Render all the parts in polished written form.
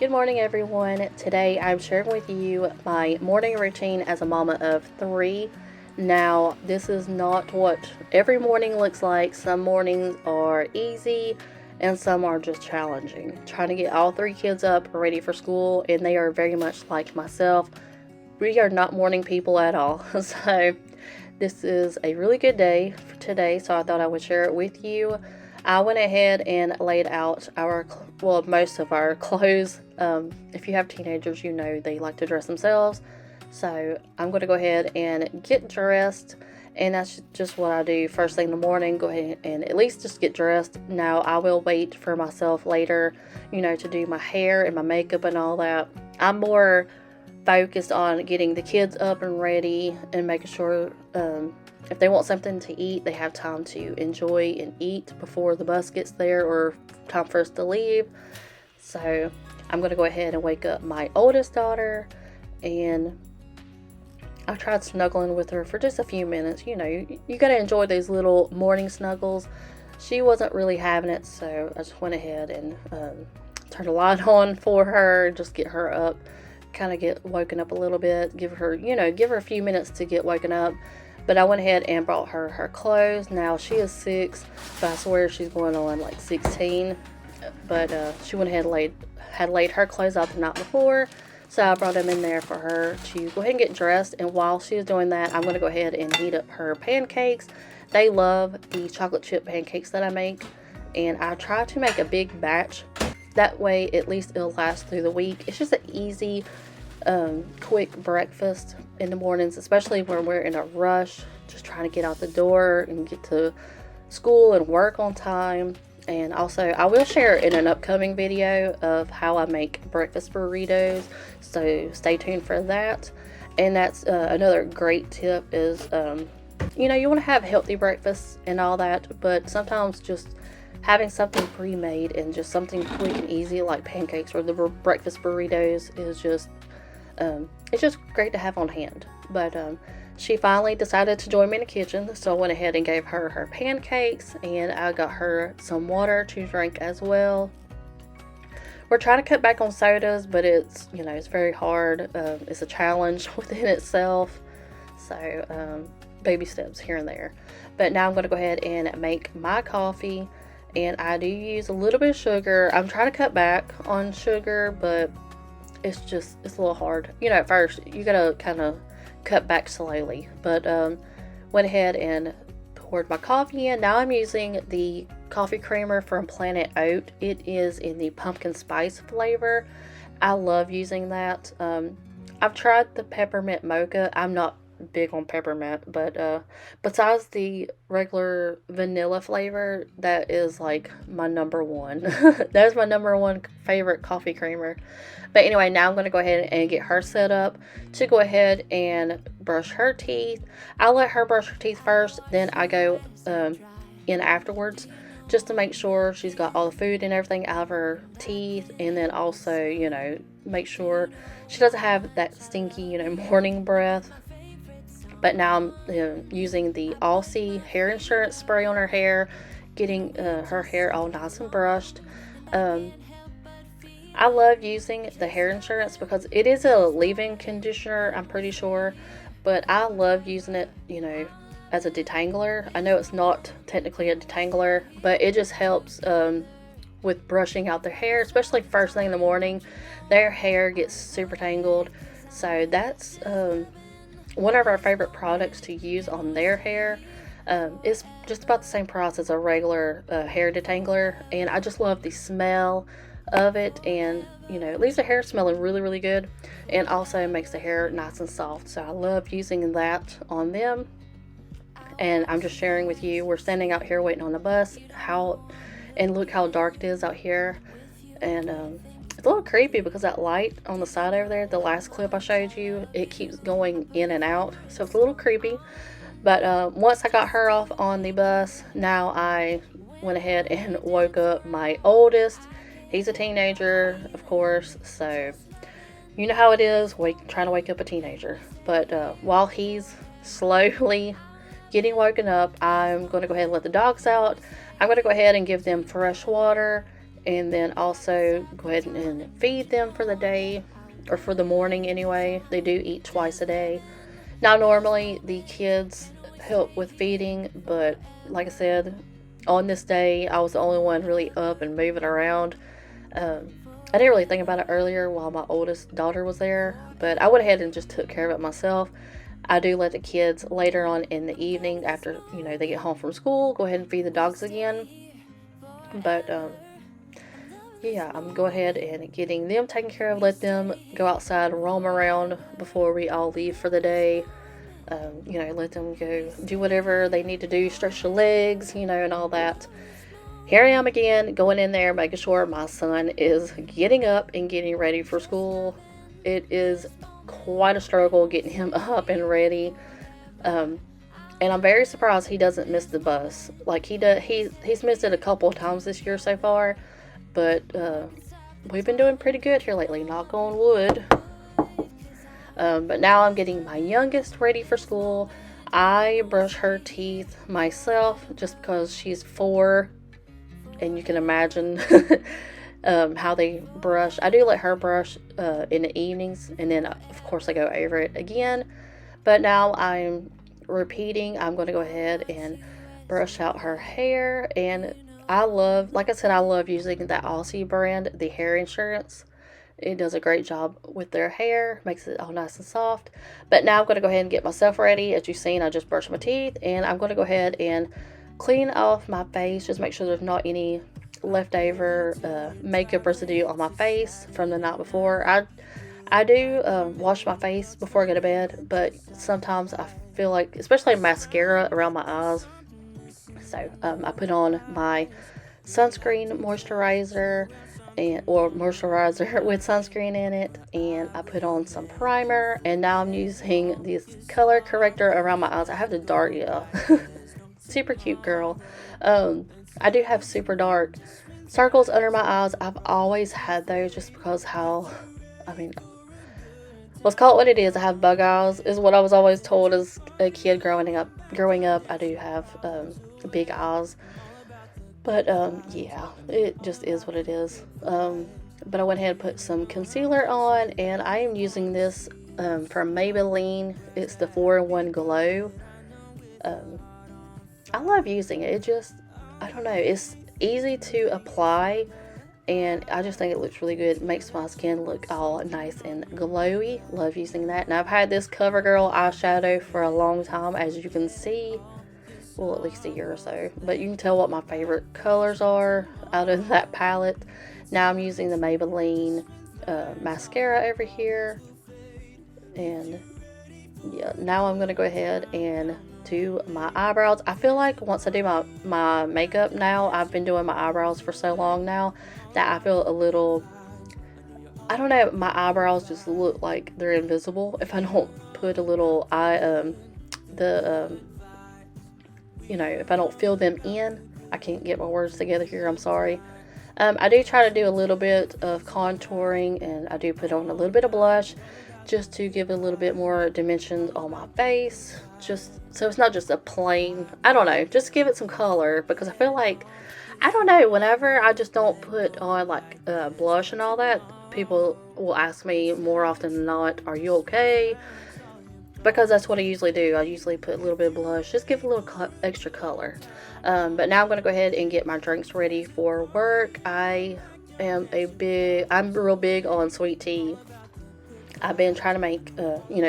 Good morning, everyone. Today I'm sharing with you my morning routine as a mama of three. Now, this is not what every morning looks like. Some mornings are easy and some are just challenging. Trying to get all three kids up ready for school, and they are very much like myself. We are not morning people at all. So, this is a really good day for today, so I thought I would share it with you. I went ahead and laid out most of our clothes. If you have teenagers, you know they like to dress themselves. So I'm going to go ahead and get dressed. And that's just what I do first thing in the morning. Go ahead and at least just get dressed. Now, I will wait for myself later, to do my hair and my makeup and all that. I'm more focused on getting the kids up and ready and making sure if they want something to eat, they have time to enjoy and eat before the bus gets there or time for us to leave. So I'm going to go ahead and wake up my oldest daughter, and I tried snuggling with her for just a few minutes. You got to enjoy these little morning snuggles. She wasn't really having it, so I just went ahead and turned the light on for her, just get her up, kind of get woken up a little bit, give her a few minutes to get woken up. But I went ahead and brought her her clothes. Now, she is 6, but I swear she's going on like 16. But she went ahead and had laid her clothes out the night before. So I brought them in there for her to go ahead and get dressed. And while she's doing that, I'm going to go ahead and heat up her pancakes. They love the chocolate chip pancakes that I make. And I try to make a big batch. That way, at least it'll last through the week. It's just an easy quick breakfast in the mornings, especially when we're in a rush, just trying to get out the door and get to school and work on time. And also, I will share in an upcoming video of how I make breakfast burritos, so stay tuned for that. And that's another great tip is, you want to have healthy breakfasts and all that, but sometimes just having something pre-made and just something quick and easy like pancakes or the breakfast burritos is just it's just great to have on hand. But she finally decided to join me in the kitchen, so I went ahead and gave her her pancakes, and I got her some water to drink as well. We're trying to cut back on sodas, but it's very hard. It's a challenge within itself, so baby steps here and there. But now I'm going to go ahead and make my coffee, and I do use a little bit of sugar. I'm trying to cut back on sugar, but it's a little hard. At first, you gotta kind of cut back slowly. But went ahead and poured my coffee in. Now I'm using the coffee creamer from Planet Oat. It is in the pumpkin spice flavor. I love using that. I've tried the peppermint mocha. I'm not big on peppermint, but besides the regular vanilla flavor, that is like my number one. That is my number one favorite coffee creamer. But anyway, now I'm going to go ahead and get her set up to go ahead and brush her teeth. I'll let her brush her teeth first, then I go in afterwards, just to make sure she's got all the food and everything out of her teeth, and then also, make sure she doesn't have that stinky, morning breath. But now I'm using the Aussie hair insurance spray on her hair, getting her hair all nice and brushed. I love using the hair insurance because it is a leave-in conditioner, I'm pretty sure. But I love using it, as a detangler. I know it's not technically a detangler, but it just helps with brushing out their hair, especially first thing in the morning. Their hair gets super tangled. So that's one of our favorite products to use on their hair. It's just about the same price as a regular hair detangler, and I just love the smell of it, and it leaves the hair smelling really, really good, and also makes the hair nice and soft. So I love using that on them. And I'm just sharing with you, we're standing out here waiting on the bus, and look how dark it is out here. And it's a little creepy because that light on the side over there, the last clip I showed you, it keeps going in and out, so it's a little creepy. But once I got her off on the bus, now I went ahead and woke up my oldest. He's a teenager, of course, so you know how it is trying to wake up a teenager. But while he's slowly getting woken up, I'm going to go ahead and let the dogs out. I'm going to go ahead and give them fresh water and then also go ahead and feed them for the day, or for the morning anyway. They do eat twice a day. Now normally the kids help with feeding, but like I said, on this day I was the only one really up and moving around. I didn't really think about it earlier while my oldest daughter was there, but I went ahead and just took care of it myself. I do let the kids later on in the evening, after they get home from school, go ahead and feed the dogs again. But yeah, I'm go ahead and getting them taken care of. Let them go outside, roam around before we all leave for the day. Let them go do whatever they need to do, stretch their legs, and all that. Here I am again, going in there, making sure my son is getting up and getting ready for school. It is quite a struggle getting him up and ready. And I'm very surprised he doesn't miss the bus. Like he's missed it a couple of times this year so far, but we've been doing pretty good here lately, knock on wood. But now I'm getting my youngest ready for school. I brush her teeth myself just because she's 4, and you can imagine how they brush. I do let her brush in the evenings, and then of course I go over it again. But now I'm repeating. I'm going to go ahead and brush out her hair, and I love using that Aussie brand, the hair insurance. It does a great job with their hair, makes it all nice and soft. But now I'm going to go ahead and get myself ready. As you've seen, I just brushed my teeth, and I'm going to go ahead and clean off my face, just make sure there's not any leftover makeup residue on my face from the night before. I do wash my face before I go to bed, but sometimes I feel like, especially mascara around my eyes, so I put on my sunscreen moisturizer, or moisturizer with sunscreen in it, and I put on some primer, and now I'm using this color corrector around my eyes. I have the dark, super cute girl. I do have super dark circles under my eyes. I've always had those just because let's call it what it is. I have bug eyes, is what I was always told as a kid growing up. I do have big eyes. But, yeah, it just is what it is. But I went ahead and put some concealer on, and I am using this from Maybelline. It's the 4-in-1 Glow. I love using it. I don't know, it's easy to apply, and I just think it looks really good. It makes my skin look all nice and glowy. Love using that. And I've had this CoverGirl eyeshadow for a long time, as you can see. Well, at least a year or so, but you can tell what my favorite colors are out of that palette. Now I'm using the Maybelline mascara over here, and yeah, now I'm gonna go ahead and do my eyebrows. I feel like once I do my makeup now, I've been doing my eyebrows for so long now that I feel a little, I don't know, my eyebrows just look like they're invisible if I don't put a little if I don't fill them in. I can't get my words together here, I'm sorry. I do try to do a little bit of contouring, and I do put on a little bit of blush just to give a little bit more dimensions on my face, just so it's not just a plain, I don't know, just give it some color, because I feel like, I don't know, whenever I just don't put on like blush and all that, people will ask me more often than not, are you okay? Because that's what I usually do. I usually put a little bit of blush, just give a little extra color. But now I'm going to go ahead and get my drinks ready for work. I'm real big on sweet tea. I've been trying to make,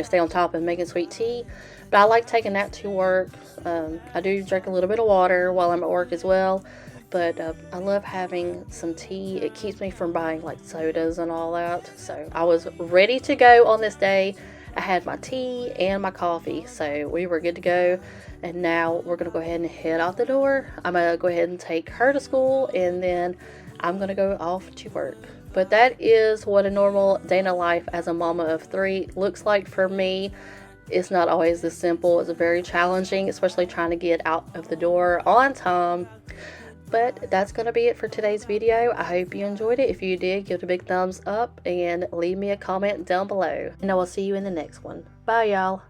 stay on top of making sweet tea. But I like taking that to work. I do drink a little bit of water while I'm at work as well. But I love having some tea. It keeps me from buying like sodas and all that. So I was ready to go on this day. I had my tea and my coffee, so we were good to go. And now we're going to go ahead and head out the door. I'm going to go ahead and take her to school, and then I'm going to go off to work. But that is what a normal day in the life as a mama of 3 looks like for me. It's not always this simple. It's very challenging, especially trying to get out of the door on time. But that's going to be it for today's video. I hope you enjoyed it. If you did, give it a big thumbs up and leave me a comment down below. And I will see you in the next one. Bye, y'all.